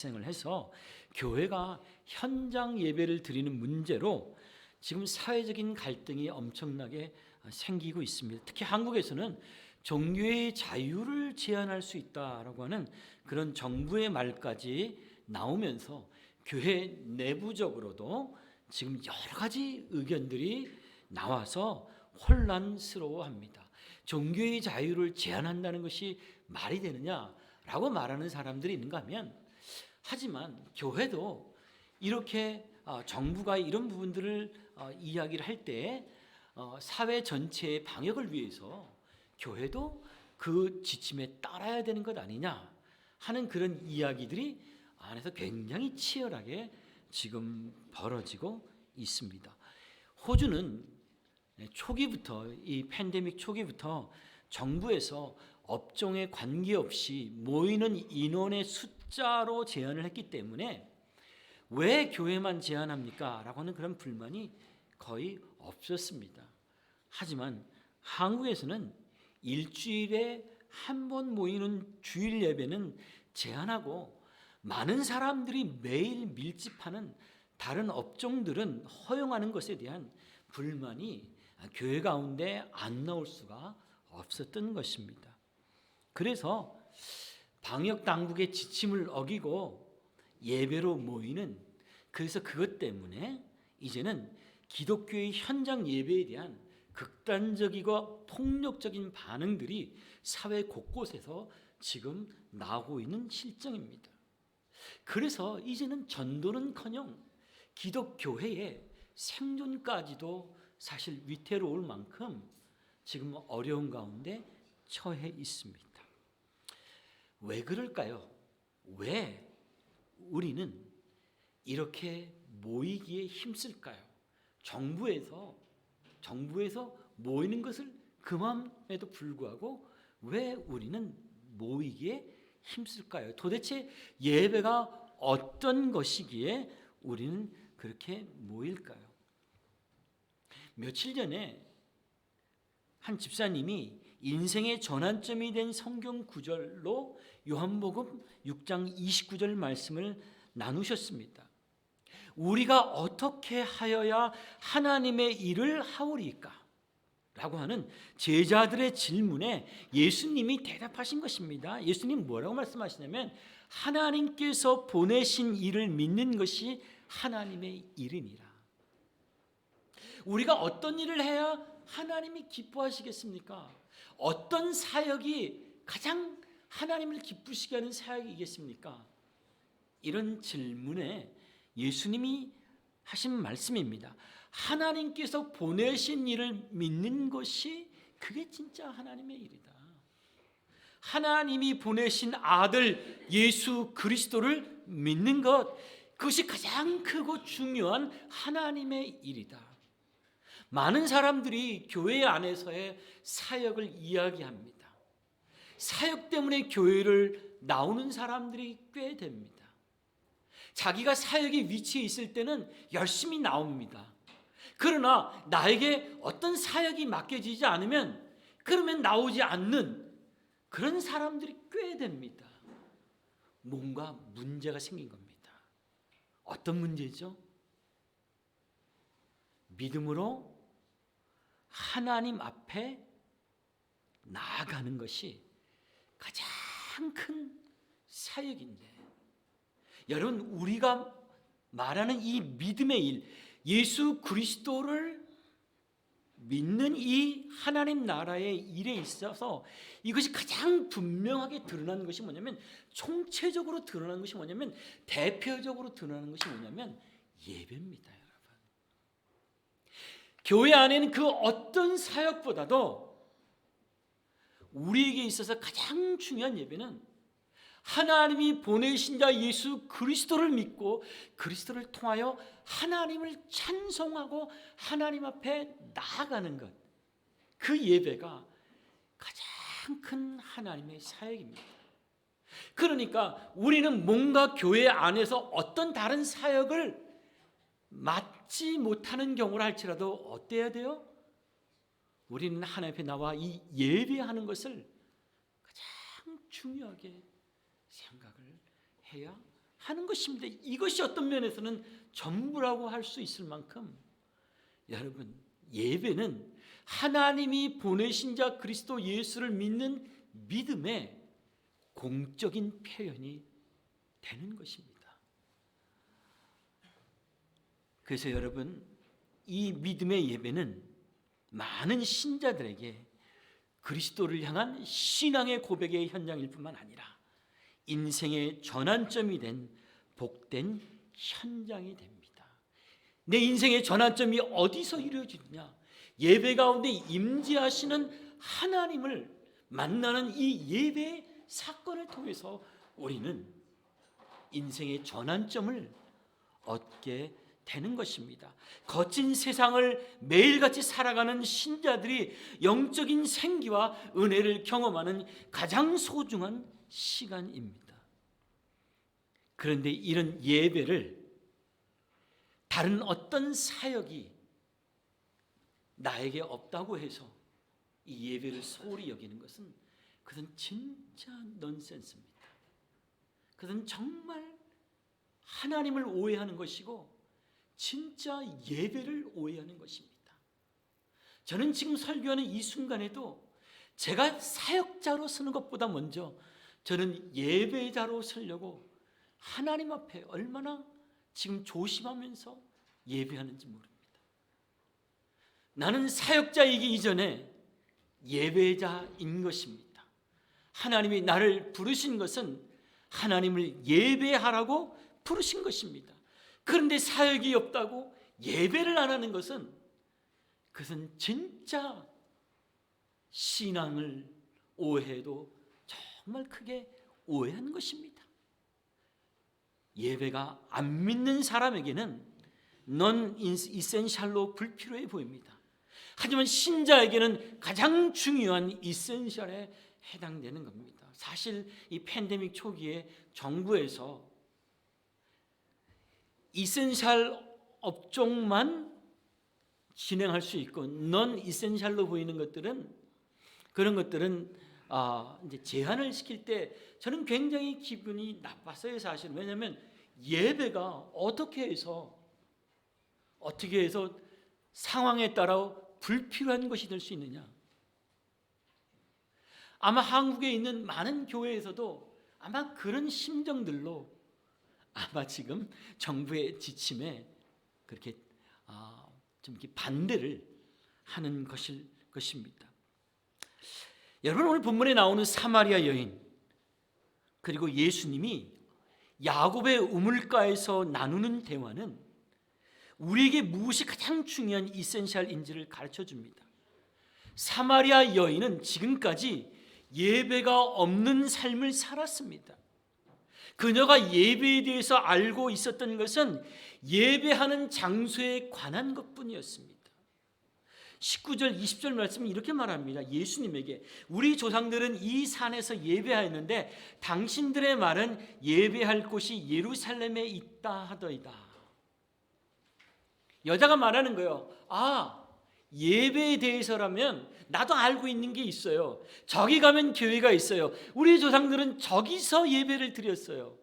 발생을 해서 교회가 현장 예배를 드리는 문제로 지금 사회적인 갈등이 엄청나게 생기고 있습니다. 특히 한국에서는 종교의 자유를 제한할 수 있다라고 하는 그런 정부의 말까지 나오면서 교회 내부적으로도 지금 여러 가지 의견들이 나와서 혼란스러워합니다. 종교의 자유를 제한한다는 것이 말이 되느냐라고 말하는 사람들이 있는가 하면, 하지만 교회도 이렇게 정부가 이런 부분들을 이야기를 할 때 사회 전체의 방역을 위해서 교회도 그 지침에 따라야 되는 것 아니냐 하는 그런 이야기들이 안에서 굉장히 치열하게 지금 벌어지고 있습니다. 호주는 초기부터, 이 팬데믹 초기부터 정부에서 업종에 관계없이 모이는 인원의 숫자로 제한을 했기 때문에 왜 교회만 제한합니까? 라고 하는 그런 불만이 거의 없었습니다. 하지만 한국에서는 일주일에 한 번 모이는 주일 예배는 제한하고 많은 사람들이 매일 밀집하는 다른 업종들은 허용하는 것에 대한 불만이 교회 가운데 안 나올 수가 없었던 것입니다. 그래서 방역 당국의 지침을 어기고 예배로 모이는, 그래서 그것 때문에 이제는 기독교의 현장 예배에 대한 극단적이고 폭력적인 반응들이 사회 곳곳에서 지금 나오고 있는 실정입니다. 그래서 이제는 전도는커녕 기독교회의 생존까지도 사실 위태로울 만큼 지금 어려운 가운데 처해 있습니다. 왜 그럴까요? 왜 우리는 이렇게 모이기에 힘쓸까요? 정부에서 모이는 것을 금함에도 불구하고 왜 우리는 모이기에 힘쓸까요? 도대체 예배가 어떤 것이기에 우리는 그렇게 모일까요? 며칠 전에 한 집사님이 인생의 전환점이 된 성경 구절로 요한복음 6장 29절 말씀을 나누셨습니다. 우리가 어떻게 하여야 하나님의 일을 하오리까? 라고 하는 제자들의 질문에 예수님이 대답하신 것입니다. 예수님 뭐라고 말씀하시냐면, 하나님께서 보내신 일을 믿는 것이 하나님의 일이니라. 우리가 어떤 일을 해야 하나님이 기뻐하시겠습니까? 어떤 사역이 가장 하나님을 기쁘시게 하는 사역이겠습니까? 이런 질문에 예수님이 하신 말씀입니다. 하나님께서 보내신 일을 믿는 것이 그게 진짜 하나님의 일이다. 하나님이 보내신 아들 예수 그리스도를 믿는 것, 그것이 가장 크고 중요한 하나님의 일이다. 많은 사람들이 교회 안에서의 사역을 이야기합니다. 사역 때문에 교회를 나오는 사람들이 꽤 됩니다. 자기가 사역의 위치에 있을 때는 열심히 나옵니다. 그러나 나에게 어떤 사역이 맡겨지지 않으면 그러면 나오지 않는 그런 사람들이 꽤 됩니다. 뭔가 문제가 생긴 겁니다. 어떤 문제죠? 믿음으로 하나님 앞에 나아가는 것이 가장 큰 사역인데, 여러분, 우리가 말하는 이 믿음의 일, 예수 그리스도를 믿는 이 하나님 나라의 일에 있어서 이것이 가장 분명하게 드러나는 것이 뭐냐면, 총체적으로 드러나는 것이 뭐냐면, 대표적으로 드러나는 것이 뭐냐면 예배입니다. 여러분, 교회 안에는 그 어떤 사역보다도 우리에게 있어서 가장 중요한 예배는 하나님이 보내신 자 예수 그리스도를 믿고 그리스도를 통하여 하나님을 찬송하고 하나님 앞에 나아가는 것, 그 예배가 가장 큰 하나님의 사역입니다. 그러니까 우리는 뭔가 교회 안에서 어떤 다른 사역을 맡지 못하는 경우를 할지라도 어때야 돼요? 우리는 하나님 앞에 나와 이 예배하는 것을 가장 중요하게 생각을 해야 하는 것입니다. 이것이 어떤 면에서는 전부라고 할 수 있을 만큼 여러분, 예배는 하나님이 보내신 자 그리스도 예수를 믿는 믿음의 공적인 표현이 되는 것입니다. 그래서 여러분, 이 믿음의 예배는 많은 신자들에게 그리스도를 향한 신앙의 고백의 현장일 뿐만 아니라 인생의 전환점이 된 복된 현장이 됩니다. 내 인생의 전환점이 어디서 이루어지느냐? 예배 가운데 임재하시는 하나님을 만나는 이 예배 사건을 통해서 우리는 인생의 전환점을 얻게 되는 것입니다. 거친 세상을 매일같이 살아가는 신자들이 영적인 생기와 은혜를 경험하는 가장 소중한 시간입니다. 그런데 이런 예배를 다른 어떤 사역이 나에게 없다고 해서 이 예배를 소홀히 여기는 것은 그것은 진짜 넌센스입니다. 그것은 정말 하나님을 오해하는 것이고 진짜 예배를 오해하는 것입니다. 저는 지금 설교하는 이 순간에도 제가 사역자로 서는 것보다 먼저 저는 예배자로 서려고 하나님 앞에 얼마나 지금 조심하면서 예배하는지 모릅니다. 나는 사역자이기 이전에 예배자인 것입니다. 하나님이 나를 부르신 것은 하나님을 예배하라고 부르신 것입니다. 그런데 사역이 없다고 예배를 안 하는 것은 그것은 진짜 신앙을 오해도 정말 크게 오해한 것입니다. 예배가 안 믿는 사람에게는 넌 이센셜로 불필요해 보입니다. 하지만 신자에게는 가장 중요한 이센셜에 해당되는 겁니다. 사실 이 팬데믹 초기에 정부에서 이센셜 업종만 진행할 수 있고 넌 이센셜로 보이는 것들은 그런 것들은 이제 제한을 시킬 때 저는 굉장히 기분이 나빴어요, 사실은. 왜냐하면 예배가 어떻게 해서 상황에 따라 불필요한 것이 될 수 있느냐? 아마 한국에 있는 많은 교회에서도 아마 그런 심정들로 아마 지금 정부의 지침에 그렇게 좀 이렇게 반대를 하는 것일 것입니다. 여러분, 오늘 본문에 나오는 사마리아 여인 그리고 예수님이 야곱의 우물가에서 나누는 대화는 우리에게 무엇이 가장 중요한 이센셜인지를 가르쳐 줍니다. 사마리아 여인은 지금까지 예배가 없는 삶을 살았습니다. 그녀가 예배에 대해서 알고 있었던 것은 예배하는 장소에 관한 것뿐이었습니다. 19절 20절 말씀은 이렇게 말합니다. 예수님에게 우리 조상들은 이 산에서 예배하였는데 당신들의 말은 예배할 곳이 예루살렘에 있다 하더이다. 여자가 말하는 거예요. 예배에 대해서라면 나도 알고 있는 게 있어요. 저기 가면 교회가 있어요. 우리 조상들은 저기서 예배를 드렸어요.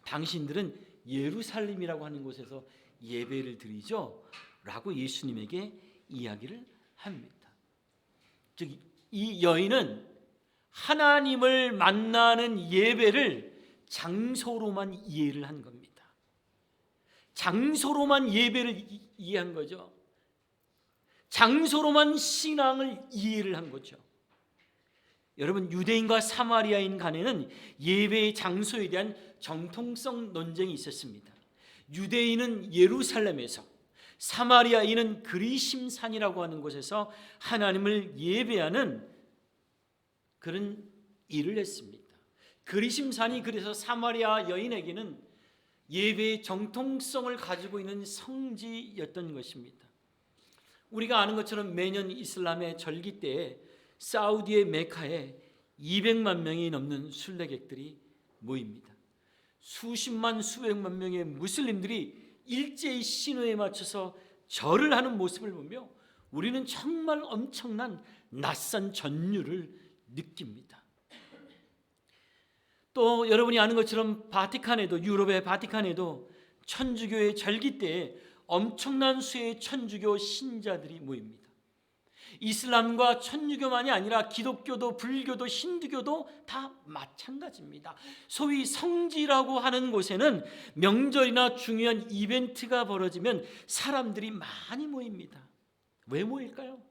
당신들은 예루살렘이라고 하는 곳에서 예배를 드리죠? 라고 예수님에게 이야기를 합니다. 즉, 이 여인은 하나님을 만나는 예배를 장소로만 이해를 한 겁니다. 장소로만 예배를 이해한 거죠. 장소로만 신앙을 이해를 한 거죠. 여러분, 유대인과 사마리아인 간에는 예배의 장소에 대한 정통성 논쟁이 있었습니다. 유대인은 예루살렘에서, 사마리아인은 그리심산이라고 하는 곳에서 하나님을 예배하는 그런 일을 했습니다. 그리심산이 그래서 사마리아 여인에게는 예배의 정통성을 가지고 있는 성지였던 것입니다. 우리가 아는 것처럼 매년 이슬람의 절기 때에 사우디의 메카에 200만 명이 넘는 순례객들이 모입니다. 수십만 수백만 명의 무슬림들이 일제히 신호에 맞춰서 절을 하는 모습을 보며 우리는 정말 엄청난 낯선 전율을 느낍니다. 또 여러분이 아는 것처럼 바티칸에도, 유럽의 바티칸에도 천주교의 절기 때에 엄청난 수의 천주교 신자들이 모입니다. 이슬람과 천주교만이 아니라 기독교도 불교도 힌두교도 다 마찬가지입니다. 소위 성지라고 하는 곳에는 명절이나 중요한 이벤트가 벌어지면 사람들이 많이 모입니다. 왜 모일까요?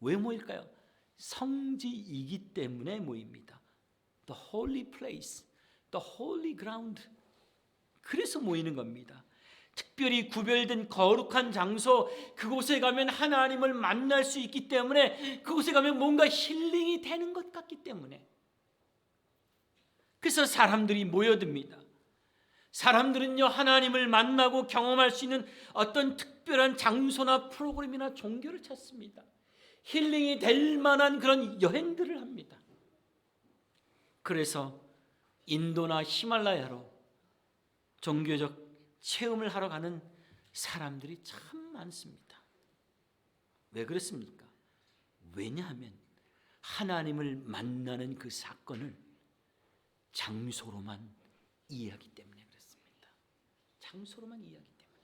왜 모일까요? 성지이기 때문에 모입니다. The holy place, the holy ground. 그래서 모이는 겁니다. 특별히 구별된 거룩한 장소, 그곳에 가면 하나님을 만날 수 있기 때문에, 그곳에 가면 뭔가 힐링이 되는 것 같기 때문에, 그래서 사람들이 모여듭니다. 사람들은요, 하나님을 만나고 경험할 수 있는 어떤 특별한 장소나 프로그램이나 종교를 찾습니다. 힐링이 될 만한 그런 여행들을 합니다. 그래서 인도나 히말라야로 종교적 체험을 하러 가는 사람들이 참 많습니다. 왜 그렇습니까? 왜냐하면 하나님을 만나는 그 사건을 장소로만 이해하기 때문에 그렇습니다. 장소로만 이해하기 때문에.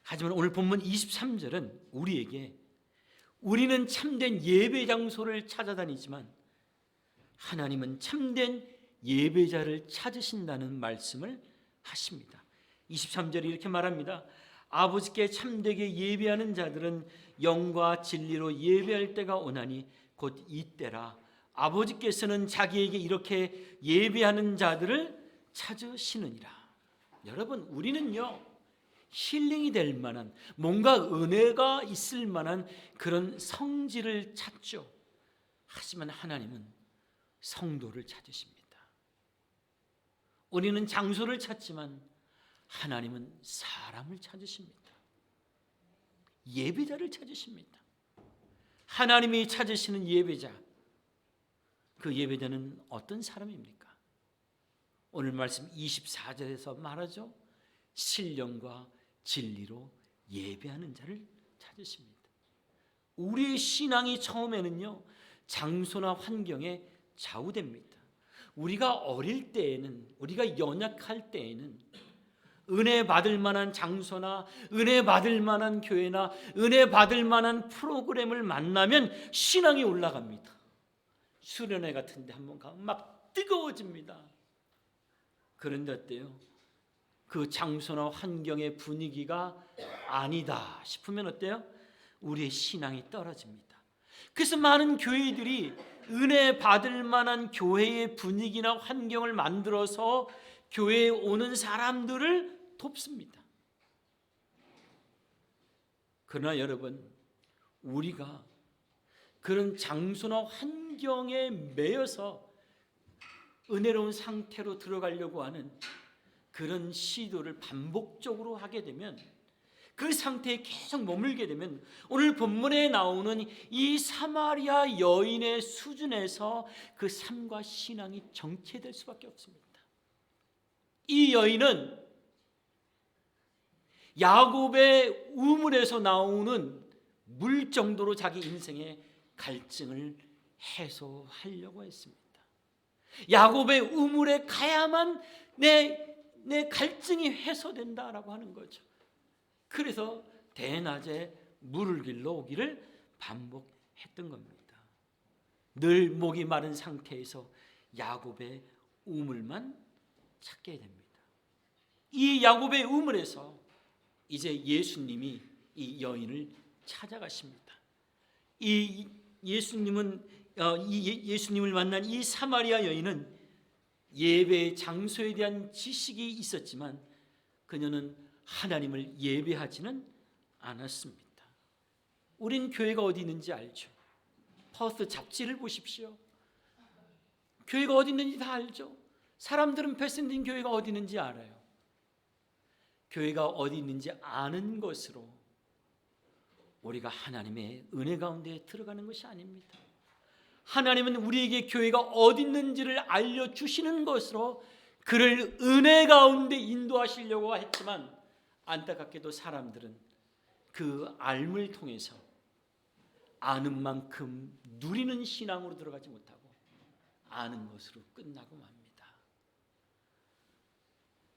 하지만 오늘 본문 23절은 우리에게, 우리는 참된 예배 장소를 찾아다니지만 하나님은 참된 예배자를 찾으신다는 말씀을 하십니다. 23절에 이렇게 말합니다. 아버지께 참되게 예배하는 자들은 영과 진리로 예배할 때가 오나니 곧 이때라. 아버지께서는 자기에게 이렇게 예배하는 자들을 찾으시느니라. 여러분, 우리는요, 힐링이 될 만한, 뭔가 은혜가 있을 만한 그런 성지를 찾죠. 하지만 하나님은 성도를 찾으십니다. 우리는 장소를 찾지만 하나님은 사람을 찾으십니다. 예배자를 찾으십니다. 하나님이 찾으시는 예배자, 그 예배자는 어떤 사람입니까? 오늘 말씀 24절에서 말하죠. 신령과 진리로 예배하는 자를 찾으십니다. 우리의 신앙이 처음에는요, 장소나 환경에 좌우됩니다. 우리가 어릴 때에는, 우리가 연약할 때에는 은혜 받을 만한 장소나 은혜 받을 만한 교회나 은혜 받을 만한 프로그램을 만나면 신앙이 올라갑니다. 수련회 같은 데 한번 가면 막 뜨거워집니다. 그런데 어때요? 그 장소나 환경의 분위기가 아니다 싶으면 어때요? 우리의 신앙이 떨어집니다. 그래서 많은 교회들이 은혜 받을 만한 교회의 분위기나 환경을 만들어서 교회에 오는 사람들을 돕습니다. 그러나 여러분, 우리가 그런 장소나 환경에 매여서 은혜로운 상태로 들어가려고 하는 그런 시도를 반복적으로 하게 되면, 그 상태에 계속 머물게 되면 오늘 본문에 나오는 이 사마리아 여인의 수준에서 그 삶과 신앙이 정체될 수밖에 없습니다. 이 여인은 야곱의 우물에서 나오는 물 정도로 자기 인생의 갈증을 해소하려고 했습니다. 야곱의 우물에 가야만 내 갈증이 해소된다라고 하는 거죠. 그래서 대낮에 물을 길러 오기를 반복했던 겁니다. 늘 목이 마른 상태에서 야곱의 우물만 찾게 됩니다. 이 야곱의 우물에서 이제 예수님이 이 여인을 찾아가십니다. 이 예수님을 만난 이 사마리아 여인은 예배 장소에 대한 지식이 있었지만 그녀는 하나님을 예배하지는 않았습니다. 우린 교회가 어디 있는지 알죠. 퍼스트 잡지를 보십시오. 교회가 어디 있는지 다 알죠. 사람들은 패스딘 교회가 어디 있는지 알아요. 교회가 어디 있는지 아는 것으로 우리가 하나님의 은혜 가운데 들어가는 것이 아닙니다. 하나님은 우리에게 교회가 어디 있는지를 알려주시는 것으로 그를 은혜 가운데 인도하시려고 했지만, 안타깝게도 사람들은 그 알을 통해서 아는 만큼 누리는 신앙으로 들어가지 못하고 아는 것으로 끝나고 맙니다.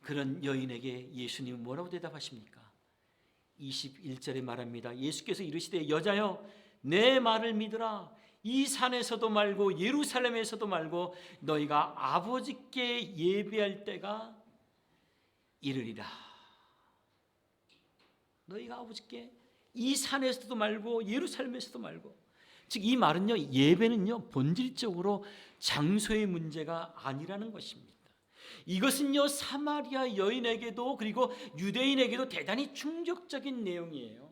그런 여인에게 예수님은 뭐라고 대답하십니까? 21절에 말합니다. 예수께서 이르시되 여자여 내 말을 믿으라. 이 산에서도 말고 예루살렘에서도 말고 너희가 아버지께 예배할 때가 이르리라. 너희가 아버지께 이 산에서도 말고 예루살렘에서도 말고, 즉 이 말은요, 예배는요 본질적으로 장소의 문제가 아니라는 것입니다. 이것은요 사마리아 여인에게도 그리고 유대인에게도 대단히 충격적인 내용이에요.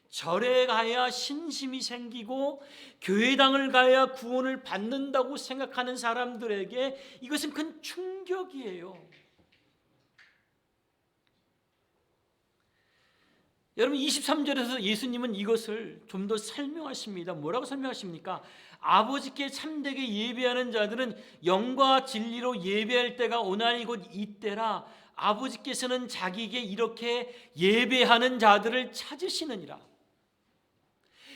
절에 가야 신심이 생기고 교회당을 가야 구원을 받는다고 생각하는 사람들에게 이것은 큰 충격이에요. 여러분 23절에서 예수님은 이것을 좀 더 설명하십니다. 뭐라고 설명하십니까? 아버지께 참되게 예배하는 자들은 영과 진리로 예배할 때가 오나니 곧 이때라. 아버지께서는 자기에게 이렇게 예배하는 자들을 찾으시느니라.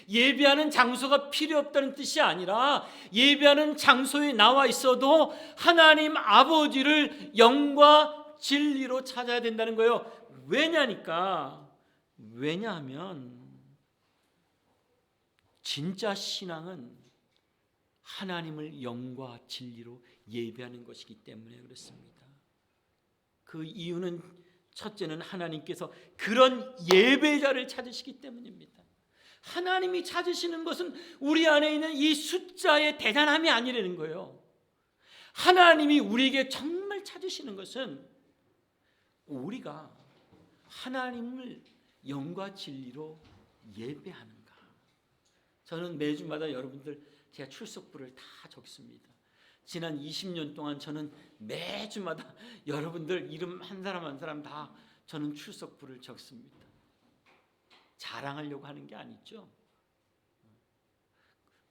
예배하는 장소가 필요 없다는 뜻이 아니라 예배하는 장소에 나와 있어도 하나님 아버지를 영과 진리로 찾아야 된다는 거예요. 왜냐하면 진짜 신앙은 하나님을 영과 진리로 예배하는 것이기 때문에 그렇습니다. 그 이유는 첫째는 하나님께서 그런 예배자를 찾으시기 때문입니다. 하나님이 찾으시는 것은 우리 안에 있는 이 숫자의 대단함이 아니라는 거예요. 하나님이 우리에게 정말 찾으시는 것은 우리가 하나님을 영과 진리로 예배하는가. 저는 매주마다 여러분들 제가 출석부를 다 적습니다. 지난 20년 동안 저는 매주마다 여러분들 이름 한 사람 한 사람 다 저는 출석부를 적습니다. 자랑하려고 하는 게 아니죠.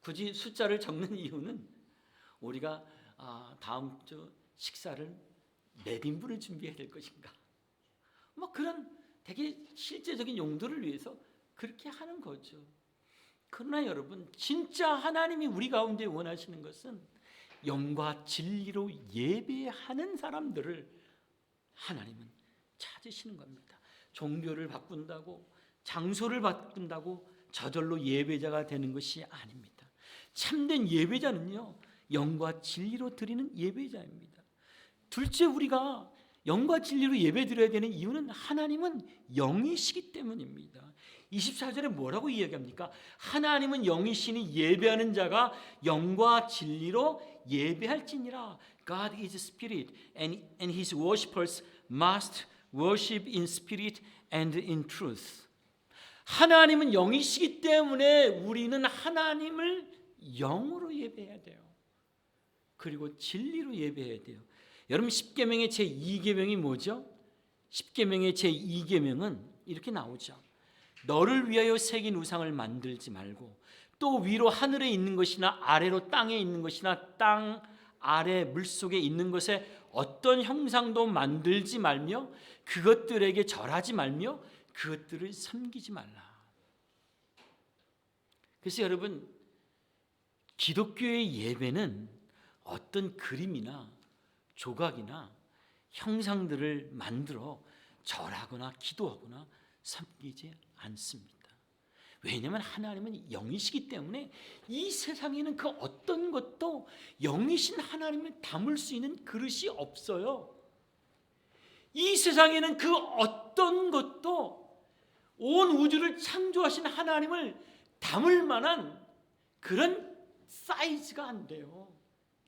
굳이 숫자를 적는 이유는 우리가 다음 주 식사를 몇 인분을 준비해야 될 것인가, 뭐 그런 되게 실제적인 용도를 위해서 그렇게 하는 거죠. 그러나 여러분, 진짜 하나님이 우리 가운데 원하시는 것은 영과 진리로 예배하는 사람들을 하나님은 찾으시는 겁니다. 종교를 바꾼다고, 장소를 바꾼다고 저절로 예배자가 되는 것이 아닙니다. 참된 예배자는요, 영과 진리로 드리는 예배자입니다. 둘째, 우리가 영과 진리로 예배드려야 되는 이유는 하나님은 영이시기 때문입니다. 24절에 뭐라고 이야기합니까? 하나님은 영이시니 예배하는 자가 영과 진리로 예배할지니라. God is spirit and his worshippers must worship in spirit and in truth. 하나님은 영이시기 때문에 우리는 하나님을 영으로 예배해야 돼요. 그리고 진리로 예배해야 돼요. 여러분, 십계명의 제2계명이 뭐죠? 십계명의 제2계명은 이렇게 나오죠. 너를 위하여 새긴 우상을 만들지 말고, 또 위로 하늘에 있는 것이나 아래로 땅에 있는 것이나 땅 아래 물속에 있는 것에 어떤 형상도 만들지 말며 그것들에게 절하지 말며 그것들을 섬기지 말라. 그래서 여러분, 기독교의 예배는 어떤 그림이나 조각이나 형상들을 만들어 절하거나 기도하거나 섬기지 않습니다. 왜냐하면 하나님은 영이시기 때문에 이 세상에는 그 어떤 것도 영이신 하나님을 담을 수 있는 그릇이 없어요. 이 세상에는 그 어떤 것도 온 우주를 창조하신 하나님을 담을 만한 그런 사이즈가 안 돼요.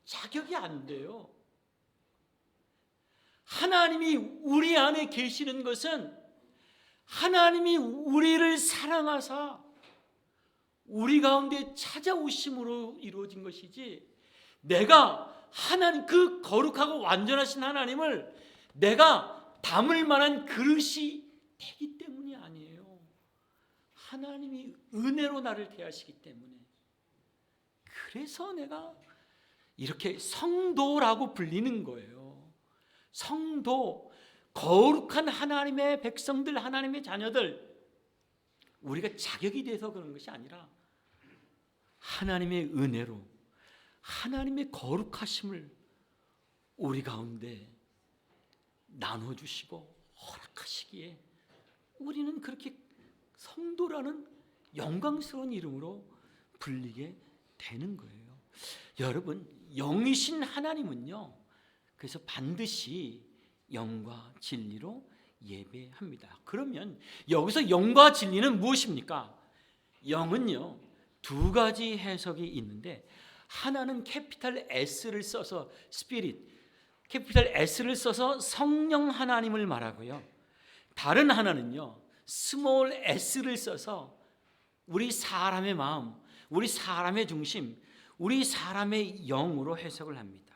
자격이 안 돼요. 하나님이 우리 안에 계시는 것은 하나님이 우리를 사랑하사 우리 가운데 찾아오심으로 이루어진 것이지, 내가 하나님, 그 거룩하고 완전하신 하나님을 내가 담을 만한 그릇이 되기 때문이 아니에요. 하나님이 은혜로 나를 대하시기 때문에. 그래서 내가 이렇게 성도라고 불리는 거예요. 성도, 거룩한 하나님의 백성들, 하나님의 자녀들, 우리가 자격이 돼서 그런 것이 아니라 하나님의 은혜로, 하나님의 거룩하심을 우리 가운데 나눠주시고 허락하시기에 우리는 그렇게 성도라는 영광스러운 이름으로 불리게 되는 거예요. 여러분, 영이신 하나님은요, 그래서 반드시 영과 진리로 예배합니다. 그러면 여기서 영과 진리는 무엇입니까? 영은요, 두 가지 해석이 있는데, 하나는 캐피탈 S를 써서 스피릿, 캐피탈 S를 써서 성령 하나님을 말하고요, 다른 하나는요 스몰 s를 써서 우리 사람의 마음, 우리 사람의 중심, 우리 사람의 영으로 해석을 합니다.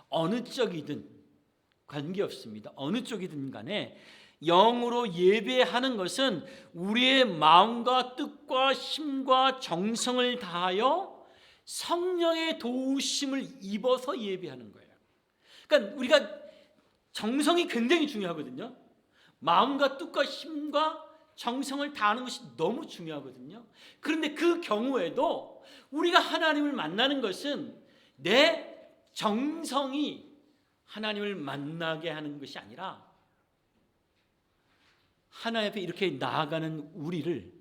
어느 쪽이든 관계없습니다. 어느 쪽이든 간에 영으로 예배하는 것은 우리의 마음과 뜻과 힘과 정성을 다하여 성령의 도우심을 입어서 예배하는 거예요. 그러니까 우리가 정성이 굉장히 중요하거든요. 마음과 뜻과 힘과 정성을 다하는 것이 너무 중요하거든요. 그런데 그 경우에도 우리가 하나님을 만나는 것은 내 정성이 하나님을 만나게 하는 것이 아니라 하나님 앞에 이렇게 나아가는 우리를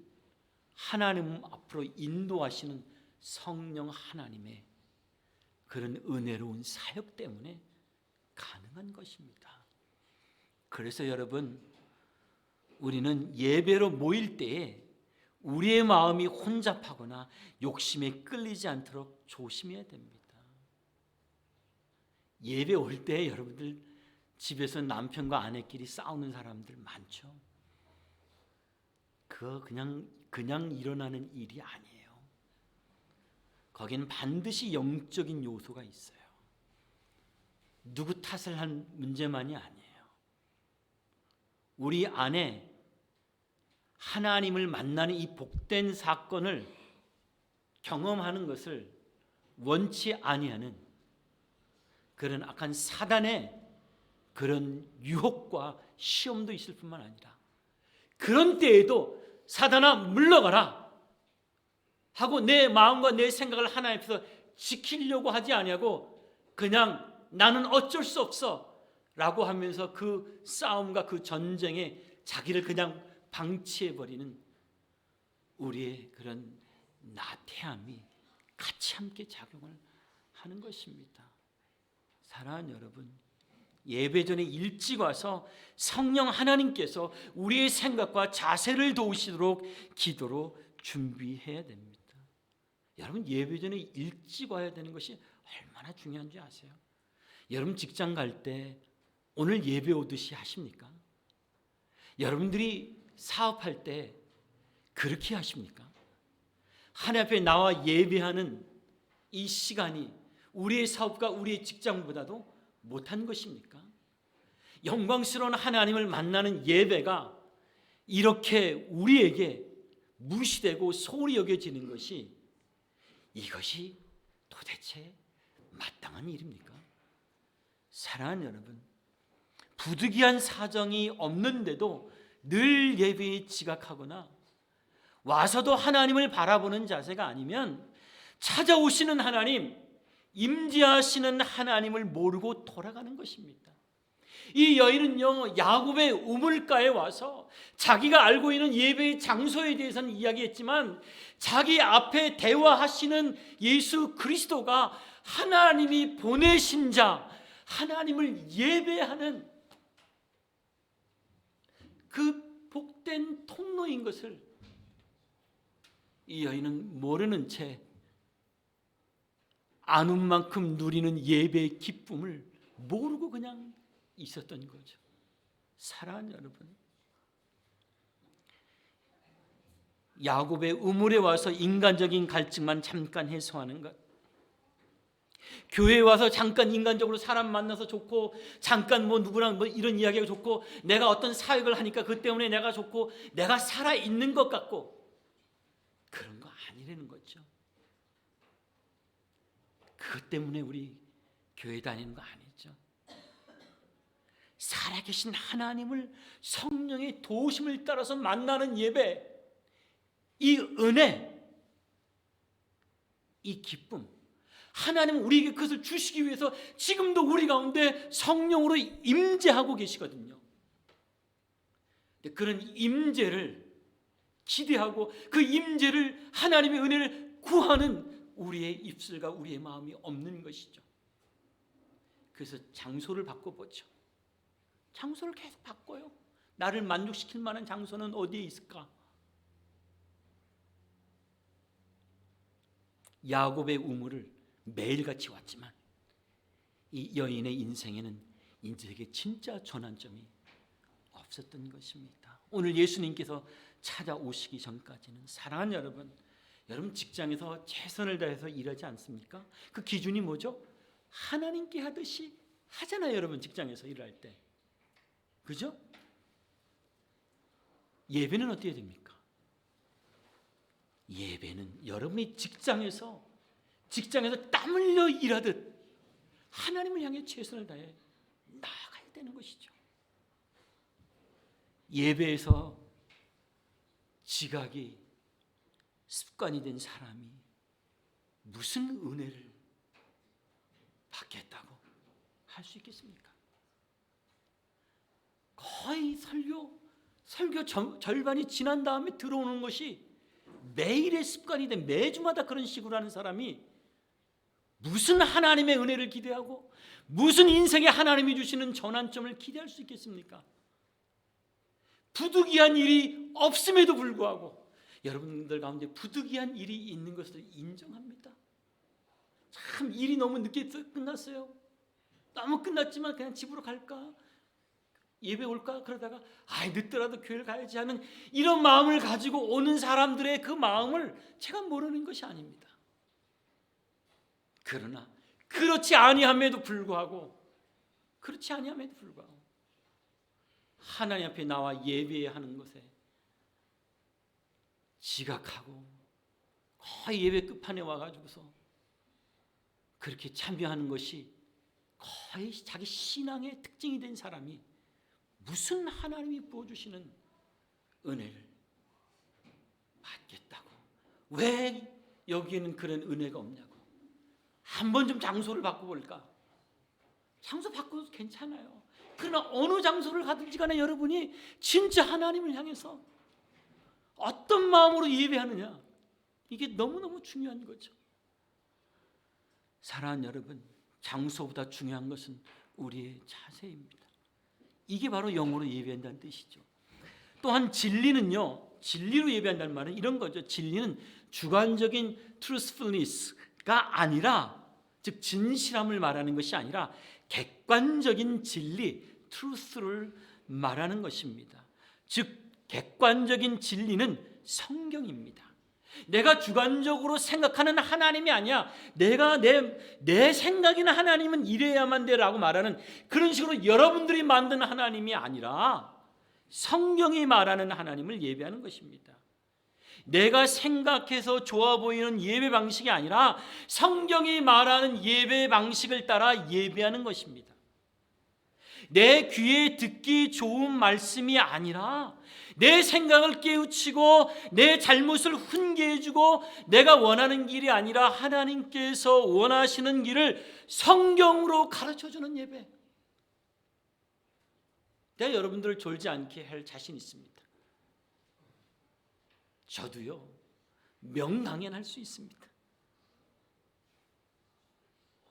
하나님 앞으로 인도하시는 성령 하나님의 그런 은혜로운 사역 때문에 가능한 것입니다. 그래서 여러분, 우리는 예배로 모일 때에 우리의 마음이 혼잡하거나 욕심에 끌리지 않도록 조심해야 됩니다. 예배 올 때 여러분들 집에서 남편과 아내끼리 싸우는 사람들 많죠. 그거 그냥 일어나는 일이 아니에요. 거기는 반드시 영적인 요소가 있어요. 누구 탓을 한 문제만이 아니에요. 우리 안에 하나님을 만나는 이 복된 사건을 경험하는 것을 원치 아니하는 그런 악한 사단의 그런 유혹과 시험도 있을 뿐만 아니라, 그런 때에도 사단아 물러가라 하고 내 마음과 내 생각을 하나님 앞에서 지키려고 하지 아니하고 그냥 나는 어쩔 수 없어 라고 하면서 그 싸움과 그 전쟁에 자기를 그냥 방치해버리는 우리의 그런 나태함이 같이 함께 작용을 하는 것입니다. 사랑하는 여러분, 예배 전에 일찍 와서 성령 하나님께서 우리의 생각과 자세를 도우시도록 기도로 준비해야 됩니다. 여러분, 예배 전에 일찍 와야 되는 것이 얼마나 중요한지 아세요? 여러분 직장 갈 때 오늘 예배 오듯이 하십니까? 여러분들이 사업할 때 그렇게 하십니까? 하나님 앞에 나와 예배하는 이 시간이 우리의 사업과 우리의 직장보다도 못한 것입니까? 영광스러운 하나님을 만나는 예배가 이렇게 우리에게 무시되고 소홀히 여겨지는 것이, 이것이 도대체 마땅한 일입니까? 사랑하는 여러분, 부득이한 사정이 없는데도 늘 예배에 지각하거나 와서도 하나님을 바라보는 자세가 아니면 찾아오시는 하나님, 임재하시는 하나님을 모르고 돌아가는 것입니다. 이 여인은요, 야곱의 우물가에 와서 자기가 알고 있는 예배의 장소에 대해서는 이야기했지만 자기 앞에 대화하시는 예수 그리스도가 하나님이 보내신 자, 하나님을 예배하는 그 복된 통로인 것을 이 여인은 모르는 채 아는 만큼 누리는 예배의 기쁨을 모르고 그냥 있었던 거죠. 사랑하는 여러분, 야곱의 우물에 와서 인간적인 갈증만 잠깐 해소하는 것, 교회에 와서 잠깐 인간적으로 사람 만나서 좋고, 잠깐 누구랑 이런 이야기가 좋고, 내가 어떤 사역을 하니까 그 때문에 내가 좋고, 내가 살아있는 것 같고, 그런 거 아니라는 거죠. 그것 때문에 우리 교회 다니는 거 아니죠. 살아계신 하나님을 성령의 도우심을 따라서 만나는 예배, 이 은혜, 이 기쁨, 하나님은 우리에게 그것을 주시기 위해서 지금도 우리 가운데 성령으로 임재하고 계시거든요. 그런 임재를 기대하고 그 임재를, 하나님의 은혜를 구하는 우리의 입술과 우리의 마음이 없는 것이죠. 그래서 장소를 바꿔보죠. 장소를 계속 바꿔요. 나를 만족시킬 만한 장소는 어디에 있을까? 야곱의 우물을 매일같이 왔지만 이 여인의 인생에는 인생에게 진짜 전환점이 없었던 것입니다. 오늘 예수님께서 찾아오시기 전까지는, 사랑하는 여러분, 여러분 직장에서 최선을 다해서 일하지 않습니까? 그 기준이 뭐죠? 하나님께 하듯이 하잖아요. 여러분 직장에서 일할 때, 그죠? 예배는 어떻게 됩니까? 예배는 여러분이 직장에서 땀 흘려 일하듯 하나님을 향해 최선을 다해 나아가야 되는 것이죠. 예배에서 지각이 습관이 된 사람이 무슨 은혜를 받겠다고 할 수 있겠습니까? 거의 설교 절반이 지난 다음에 들어오는 것이 매일의 습관이 된, 매주마다 그런 식으로 하는 사람이 무슨 하나님의 은혜를 기대하고 무슨 인생에 하나님이 주시는 전환점을 기대할 수 있겠습니까? 부득이한 일이 없음에도 불구하고, 여러분들 가운데 부득이한 일이 있는 것을 인정합니다. 참 일이 너무 늦게 끝났어요. 너무 끝났지만 그냥 집으로 갈까? 예배 올까? 그러다가 늦더라도 교회를 가야지 하는 이런 마음을 가지고 오는 사람들의 그 마음을 제가 모르는 것이 아닙니다. 그러나 그렇지 아니함에도 불구하고 하나님 앞에 나와 예배해야 하는 것에 지각하고 거의 예배 끝판에 와가지고서 그렇게 참여하는 것이 거의 자기 신앙의 특징이 된 사람이 무슨 하나님이 부어주시는 은혜를 받겠다고, 왜 여기에는 그런 은혜가 없냐고. 한번 좀 장소를 바꿔볼까? 장소 바꿔도 괜찮아요. 그러나 어느 장소를 가든지 간에 여러분이 진짜 하나님을 향해서 어떤 마음으로 예배하느냐, 이게 너무너무 중요한 거죠. 사랑하는 여러분, 장소보다 중요한 것은 우리의 자세입니다. 이게 바로 영으로 예배한다는 뜻이죠. 또한 진리는요, 진리로 예배한다는 말은 이런 거죠. 진리는 주관적인 truthfulness가 아니라, 즉 진실함을 말하는 것이 아니라 객관적인 진리, truth를 말하는 것입니다. 즉 객관적인 진리는 성경입니다. 내가 주관적으로 생각하는 하나님이 아니야. 내가 내 생각이나 하나님은 이래야만 돼라고 말하는 그런 식으로 여러분들이 만든 하나님이 아니라 성경이 말하는 하나님을 예배하는 것입니다. 내가 생각해서 좋아 보이는 예배 방식이 아니라 성경이 말하는 예배 방식을 따라 예배하는 것입니다. 내 귀에 듣기 좋은 말씀이 아니라 내 생각을 깨우치고 내 잘못을 훈계해주고 내가 원하는 길이 아니라 하나님께서 원하시는 길을 성경으로 가르쳐주는 예배. 내가 여러분들을 졸지 않게 할 자신 있습니다. 저도요, 명강연할 수 있습니다.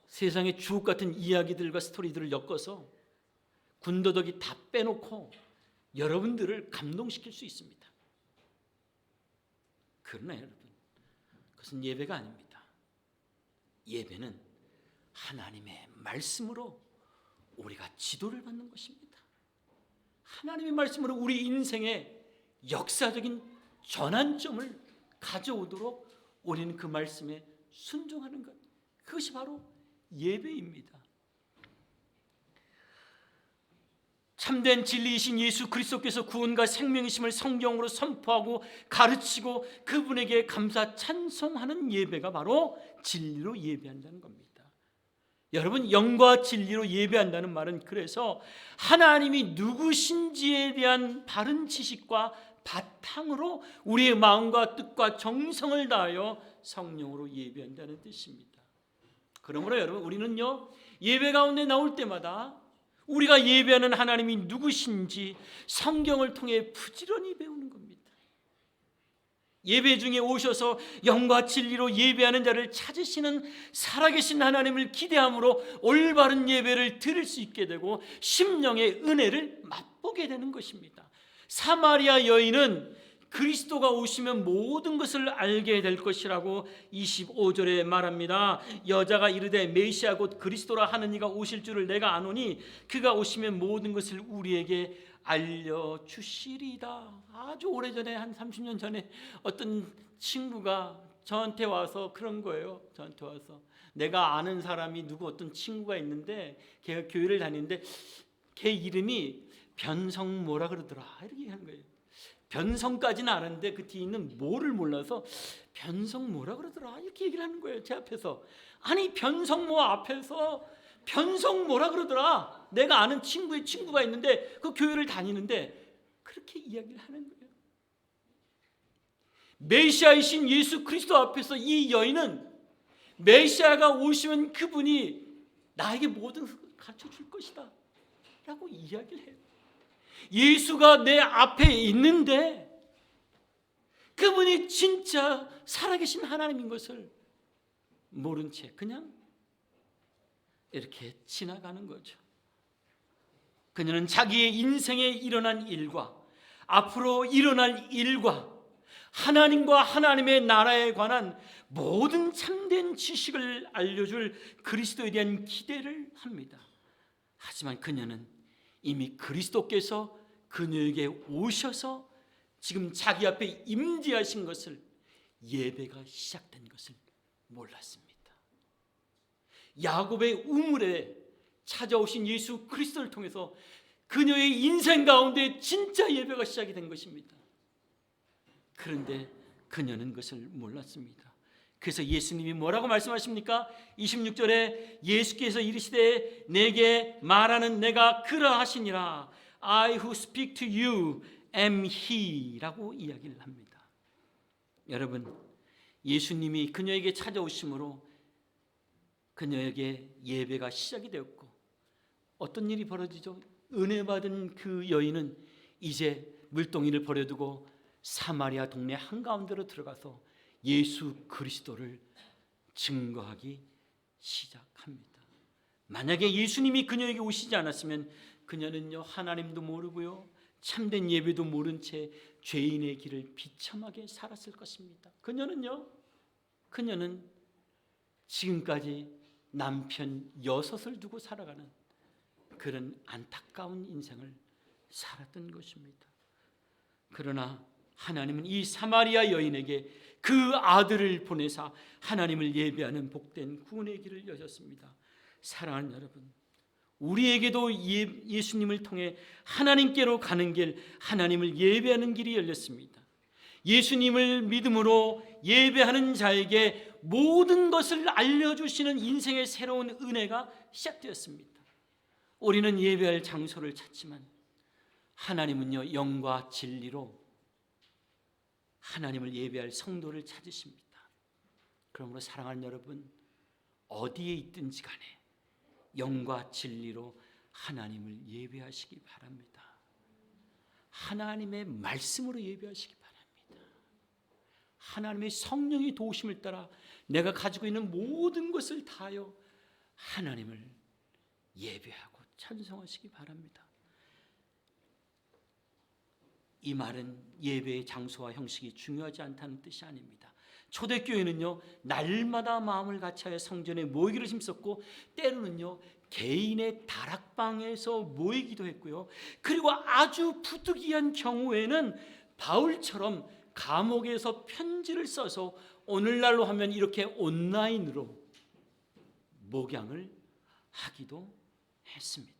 세상의 주옥 같은 이야기들과 스토리들을 엮어서 군더더기 다 빼놓고 여러분들을 감동시킬 수 있습니다. 그러나 여러분, 그것은 예배가 아닙니다. 예배는 하나님의 말씀으로 우리가 지도를 받는 것입니다. 하나님의 말씀으로 우리 인생의 역사적인 전환점을 가져오도록 우리는 그 말씀에 순종하는 것, 그것이 바로 예배입니다. 참된 진리이신 예수 그리스도께서 구원과 생명이심을 성경으로 선포하고 가르치고 그분에게 감사 찬송하는 예배가 바로 진리로 예배한다는 겁니다. 여러분, 영과 진리로 예배한다는 말은 그래서 하나님이 누구신지에 대한 바른 지식과 바탕으로 우리의 마음과 뜻과 정성을 다하여 성령으로 예배한다는 뜻입니다. 그러므로 여러분, 우리는요, 예배 가운데 나올 때마다 우리가 예배하는 하나님이 누구신지 성경을 통해 부지런히 배우는 겁니다. 예배 중에 오셔서 영과 진리로 예배하는 자를 찾으시는 살아계신 하나님을 기대함으로 올바른 예배를 드릴 수 있게 되고 심령의 은혜를 맛보게 되는 것입니다. 사마리아 여인은 그리스도가 오시면 모든 것을 알게 될 것이라고 25절에 말합니다. 여자가 이르되 메시아 곧 그리스도라 하는 이가 오실 줄을 내가 아노니 그가 오시면 모든 것을 우리에게 알려주시리다. 아주 오래전에, 한 30년 전에 어떤 친구가 저한테 와서 그런 거예요. 저한테 와서 내가 아는 사람이 누구 어떤 친구가 있는데 걔가 교회를 다니는데 걔 이름이 변성모라 그러더라, 이렇게 하는 거예요. 변성까지는 아는데 그 뒤에 있는 뭐를 몰라서 변성모라 그러더라, 이렇게 얘기를 하는 거예요, 제 앞에서. 아니, 변성모 앞에서 변성모라 그러더라. 내가 아는 친구의 친구가 있는데 그 교회를 다니는데 그렇게 이야기를 하는 거예요. 메시아이신 예수 그리스도 앞에서 이 여인은 메시아가 오시면 그분이 나에게 모든 것을 가르쳐 줄 것이다 라고 이야기를 해요. 예수가 내 앞에 있는데 그분이 진짜 살아계신 하나님인 것을 모른 채 그냥 이렇게 지나가는 거죠. 그녀는 자기의 인생에 일어난 일과 앞으로 일어날 일과 하나님과 하나님의 나라에 관한 모든 참된 지식을 알려줄 그리스도에 대한 기대를 합니다. 하지만 그녀는 이미 그리스도께서 그녀에게 오셔서 지금 자기 앞에 임재하신 것을, 예배가 시작된 것을 몰랐습니다. 야곱의 우물에 찾아오신 예수 그리스도를 통해서 그녀의 인생 가운데 진짜 예배가 시작이 된 것입니다. 그런데 그녀는 그것을 몰랐습니다. 그래서 예수님이 뭐라고 말씀하십니까? 26절에 예수께서 이르시되 내게 말하는 내가 그러하시니라. I who speak to you am he 라고 이야기를 합니다. 여러분, 예수님이 그녀에게 찾아오심으로 그녀에게 예배가 시작이 되었고 어떤 일이 벌어지죠? 은혜 받은 그 여인은 이제 물동이를 버려두고 사마리아 동네 한가운데로 들어가서 예수 그리스도를 증거하기 시작합니다. 만약에 예수님이 그녀에게 오시지 않았으면 그녀는요, 하나님도 모르고요, 참된 예배도 모른 채 죄인의 길을 비참하게 살았을 것입니다. 그녀는 지금까지 남편 6을 두고 살아가는 그런 안타까운 인생을 살았던 것입니다. 그러나 하나님은 이 사마리아 여인에게 그 아들을 보내사 하나님을 예배하는 복된 구원의 길을 여셨습니다. 사랑하는 여러분, 우리에게도 예수님을 통해 하나님께로 가는 길, 하나님을 예배하는 길이 열렸습니다. 예수님을 믿음으로 예배하는 자에게 모든 것을 알려주시는 인생의 새로운 은혜가 시작되었습니다. 우리는 예배할 장소를 찾지만 하나님은요, 영과 진리로 하나님을 예배할 성도를 찾으십니다. 그러므로 사랑하는 여러분, 어디에 있든지 간에 영과 진리로 하나님을 예배하시기 바랍니다. 하나님의 말씀으로 예배하시기 바랍니다. 하나님의 성령의 도우심을 따라 내가 가지고 있는 모든 것을 다하여 하나님을 예배하고 찬송하시기 바랍니다. 이 말은 예배의 장소와 형식이 중요하지 않다는 뜻이 아닙니다. 초대교회는요, 날마다 마음을 같이하여 성전에 모이기를 힘썼고 때로는요, 개인의 다락방에서 모이기도 했고요. 그리고 아주 부득이한 경우에는 바울처럼 감옥에서 편지를 써서 오늘날로 하면 이렇게 온라인으로 목양을 하기도 했습니다.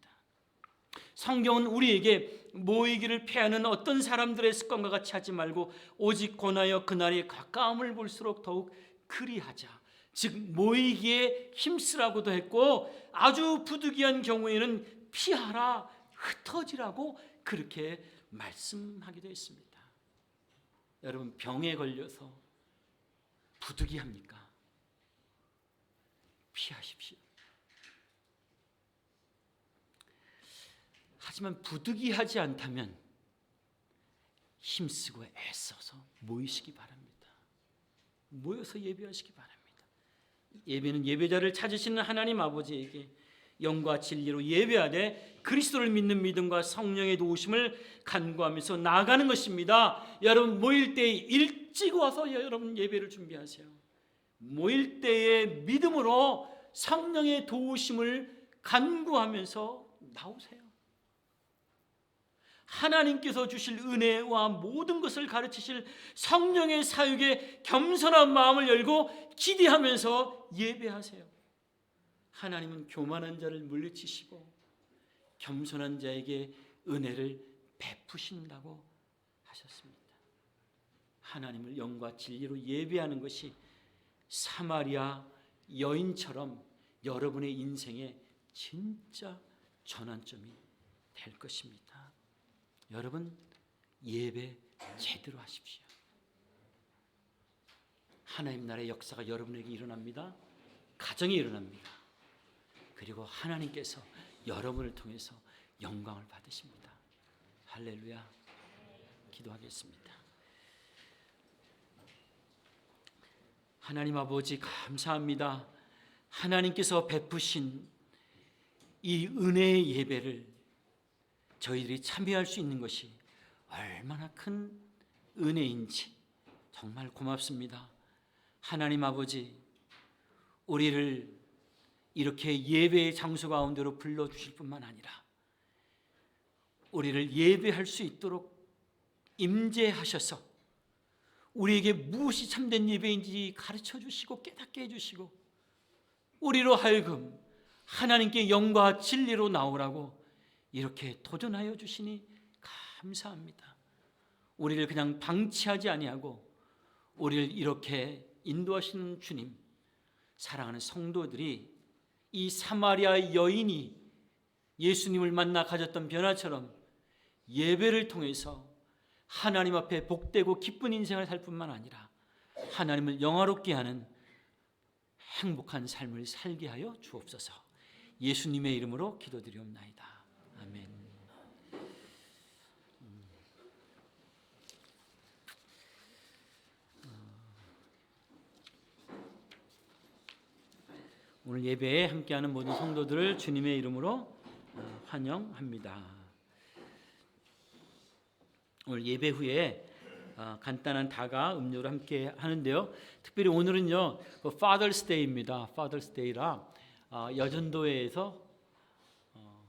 성경은 우리에게 모이기를 패하는 어떤 사람들의 습관과 같이 하지 말고 오직 권하여 그날의 가까움을 볼수록 더욱 그리하자. 즉 모이기에 힘쓰라고도 했고 아주 부득이한 경우에는 피하라, 흩어지라고 그렇게 말씀하기도 했습니다. 여러분, 병에 걸려서 부득이합니까? 피하십시오. 하지만 부득이하지 않다면 힘쓰고 애써서 모이시기 바랍니다. 모여서 예배하시기 바랍니다. 예배는 예배자를 찾으시는 하나님 아버지에게 영과 진리로 예배하되 그리스도를 믿는 믿음과 성령의 도우심을 간구하면서 나아가는 것입니다. 여러분 모일 때 일찍 와서 여러분 예배를 준비하세요. 모일 때에 믿음으로 성령의 도우심을 간구하면서 나오세요. 하나님께서 주실 은혜와 모든 것을 가르치실 성령의 사역에 겸손한 마음을 열고 기대하면서 예배하세요. 하나님은 교만한 자를 물리치시고 겸손한 자에게 은혜를 베푸신다고 하셨습니다. 하나님을 영과 진리로 예배하는 것이 사마리아 여인처럼 여러분의 인생의 진짜 전환점이 될 것입니다. 여러분 예배 제대로 하십시오. 하나님 나라의 역사가 여러분에게 일어납니다. 가정에 일어납니다. 그리고 하나님께서 여러분을 통해서 영광을 받으십니다. 할렐루야. 기도하겠습니다. 하나님 아버지 감사합니다. 하나님께서 베푸신 이 은혜의 예배를 저희들이 참여할 수 있는 것이 얼마나 큰 은혜인지 정말 고맙습니다. 하나님 아버지, 우리를 이렇게 예배의 장소 가운데로 불러주실 뿐만 아니라 우리를 예배할 수 있도록 임재하셔서 우리에게 무엇이 참된 예배인지 가르쳐 주시고 깨닫게 해주시고 우리로 하여금 하나님께 영과 진리로 나오라고 이렇게 도전하여 주시니 감사합니다. 우리를 그냥 방치하지 아니하고 우리를 이렇게 인도하시는 주님, 사랑하는 성도들이 이 사마리아 여인이 예수님을 만나 가졌던 변화처럼 예배를 통해서 하나님 앞에 복되고 기쁜 인생을 살 뿐만 아니라 하나님을 영화롭게 하는 행복한 삶을 살게 하여 주옵소서. 예수님의 이름으로 기도드리옵나이다. 아멘. 오늘 예배에 함께하는 모든 성도들을 주님의 이름으로 환영합니다. 오늘 예배 후에 간단한 다가 음료를 함께 하는데요. 특별히 오늘은요 Father's Day입니다. Father's Day라 여전도회에서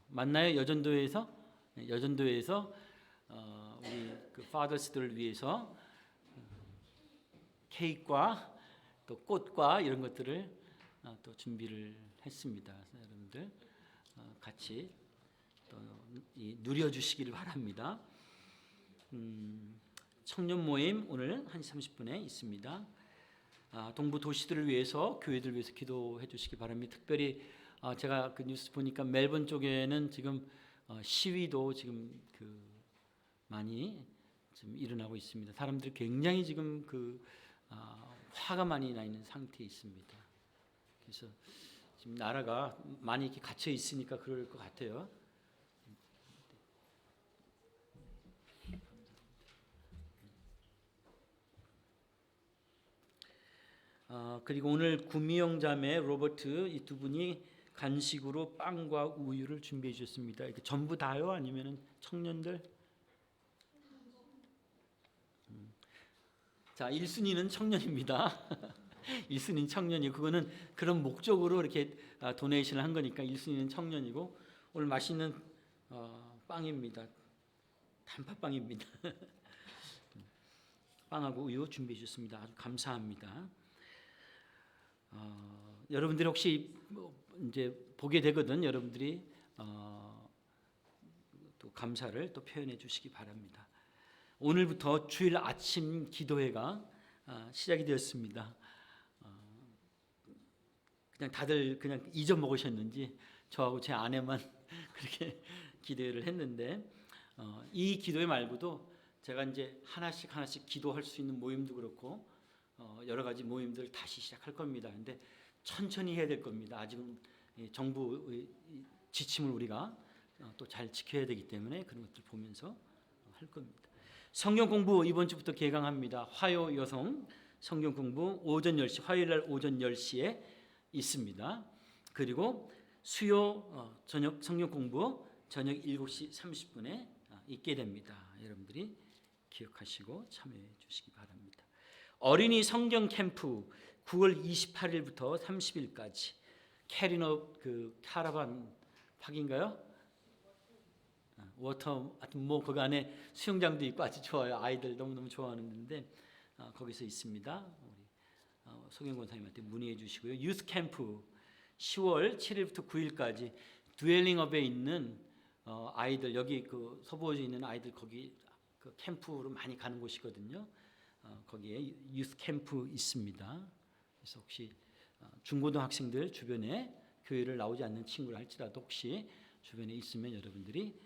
만나요. 여전도회에서 우리 그 Fathers들을 위해서 케이크와 또 꽃과 이런 것들을 또 준비를 했습니다. 여러분들 같이 또 누려주시기를 바랍니다. 청년 모임 오늘 1시 30분에 있습니다. 동부 도시들을 위해서 교회들을 위해서 기도해 주시기 바랍니다. 특별히 제가 그 뉴스 보니까 멜번 쪽에는 지금 시위도 지금 많이 좀 일어나고 있습니다. 사람들이 굉장히 지금 화가 많이 나 있는 상태에 있습니다. 그래서 지금 나라가 많이 이렇게 갇혀 있으니까 그럴 것 같아요. 그리고 오늘 구미영 자매 로버트 이 두 분이 간식으로 빵과 우유를 준비해 주셨습니다. 이렇게 전부 다요? 아니면은 청년들? 자, 1순위는 청년입니다. 1순위는 청년이 그거는 그런 목적으로 이렇게 도네이션을 한 거니까 1순위는 청년이고 오늘 맛있는 빵입니다. 단팥빵입니다. 빵하고 우유 준비해 주셨습니다. 아주 감사합니다. 여러분들이 혹시 이제 보게 되거든 여러분들이 또 감사를 또 표현해 주시기 바랍니다. 오늘부터 주일 아침 기도회가 시작이 되었습니다. 그냥 다들 그냥 잊어먹으셨는지 저하고 제 아내만 그렇게 기도회를 했는데 이 기도회 말고도 제가 이제 하나씩 기도할 수 있는 모임도 그렇고 여러 가지 모임들을 다시 시작할 겁니다. 근데 천천히 해야 될 겁니다. 아직은 정부의 지침을 우리가 또 잘 지켜야 되기 때문에 그런 것들 보면서 할 겁니다. 성경 공부 이번 주부터 개강합니다. 화요 여성 성경 공부 오전 10시 화요일 날 오전 10시에 있습니다. 그리고 수요 저녁 성경 공부 저녁 7시 30분에 있게 됩니다. 여러분들이 기억하시고 참여해 주시기 바랍니다. 어린이 성경 캠프 9월 28일부터 30일까지 캐리너 그 카라반 팍인가요? 워터 뭐 그 안에 수영장도 있고 아주 좋아요. 아이들 너무너무 좋아하는데 거기서 있습니다. 우리 소경 권사님한테 문의해 주시고요. 유스 캠프 10월 7일부터 9일까지 드웰링업에 있는 아이들 여기 그 서부어에 있는 아이들 거기 그 캠프로 많이 가는 곳이거든요. 거기에 유스 캠프 있습니다. 그래서 혹시 중고등학생들 주변에 교회를 나오지 않는 친구를 할지라도 혹시 주변에 있으면 여러분들이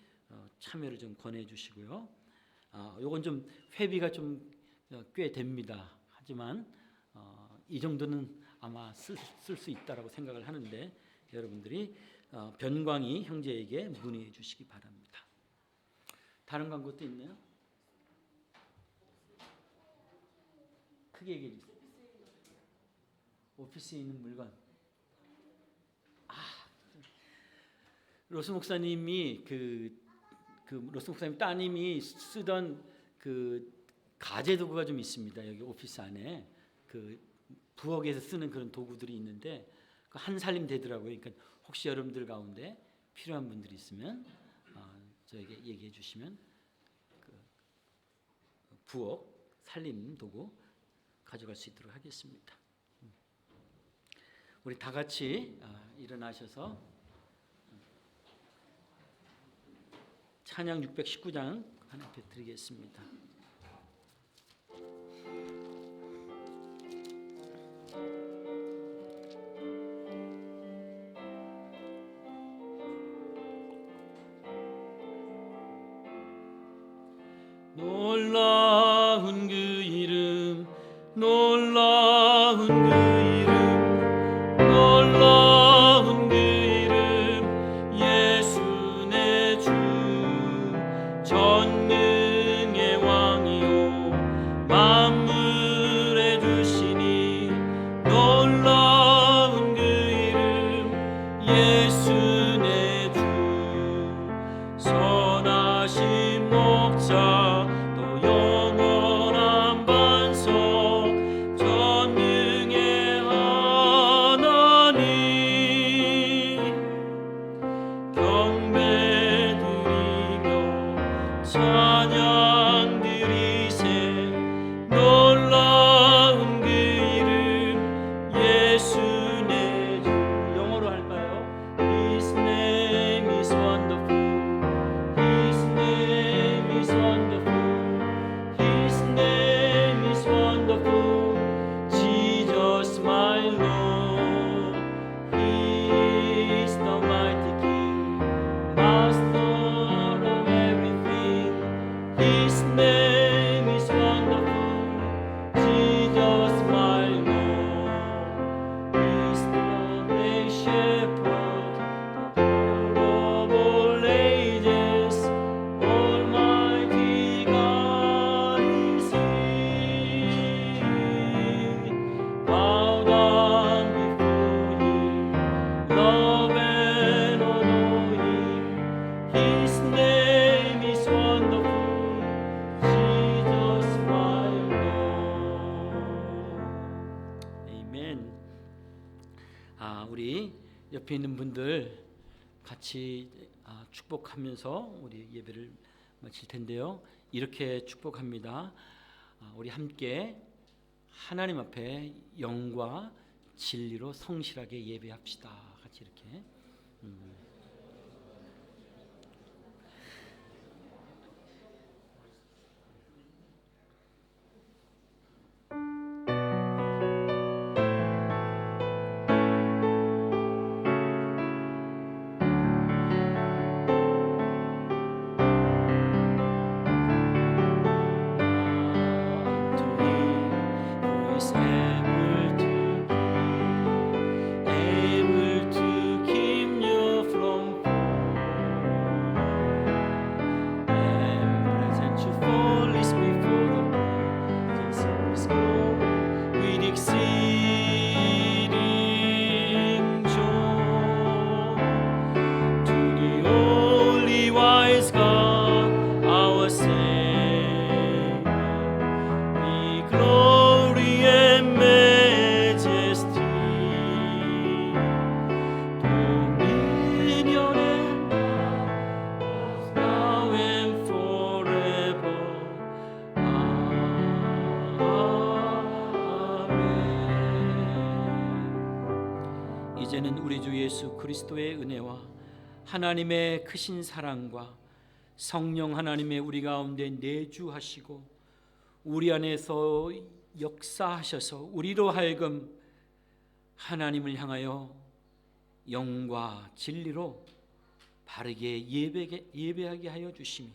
참여를 좀 권해 주시고요. 요건 좀 회비가 좀 꽤 됩니다. 하지만 이 정도는 아마 쓸 수 있다라고 생각을 하는데 여러분들이 변광희 형제에게 문의해 주시기 바랍니다. 다른 광고도 있나요? 크게 얘기해 주세요. 오피스에 있는 물건. 로스 목사님이 그 로스 목사님 따님이 쓰던 그 가재 도구가 좀 있습니다. 여기 오피스 안에 그 부엌에서 쓰는 그런 도구들이 있는데 그 한 살림 되더라고요. 그러니까 혹시 여러분들 가운데 필요한 분들이 있으면 저에게 얘기해 주시면 그 부엌 살림 도구 가져갈 수 있도록 하겠습니다. 우리 다 같이 일어나셔서 찬양 619장 하나님께 드리겠습니다. 놀라운 그 이름 놀라운 그 이름 놀라운 그 이름 예수 내 주 전능의 왕이요 만물의 주시니 놀라운 그 이름 예수 내 주 선하신 목자 우리 옆에 있는 분들 같이 축복하면서 우리 예배를 마칠 텐데요. 이렇게 축복합니다. 우리 함께 하나님 앞에 영과 진리로 성실하게 예배합시다. 같이 이렇게. 예수 그리스도의 은혜와 하나님의 크신 사랑과 성령 하나님의 우리 가운데 내주하시고 우리 안에서 역사하셔서 우리로 하여금 하나님을 향하여 영과 진리로 바르게 예배하게 하여 주심이,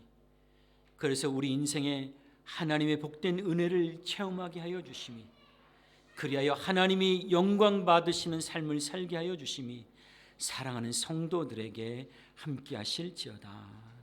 그래서 우리 인생에 하나님의 복된 은혜를 체험하게 하여 주심이, 그리하여 하나님이 영광 받으시는 삶을 살게 하여 주심이 사랑하는 성도들에게 함께 하실지어다.